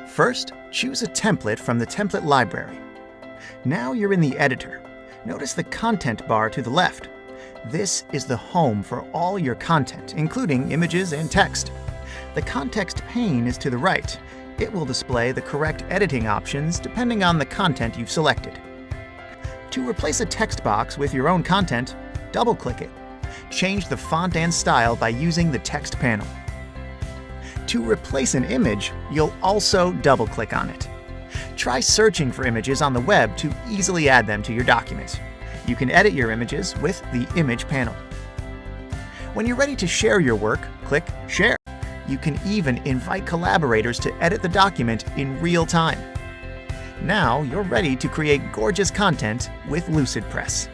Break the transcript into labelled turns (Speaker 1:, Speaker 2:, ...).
Speaker 1: First, choose a template from the template library. Now you're in the editor. Notice the content bar to the left. This is the home for all your content, including images and text. The context pane is to the right. It will display the correct editing options depending on the content you've selected. To replace a text box with your own content, double-click it. Change the font and style by using the text panel. To replace an image, you'll also double-click on it. Try searching for images on the web to easily add them to your document. You can edit your images with the Image panel. When you're ready to share your work, click Share. You can even invite collaborators to edit the document in real time. Now you're ready to create gorgeous content with Lucidpress.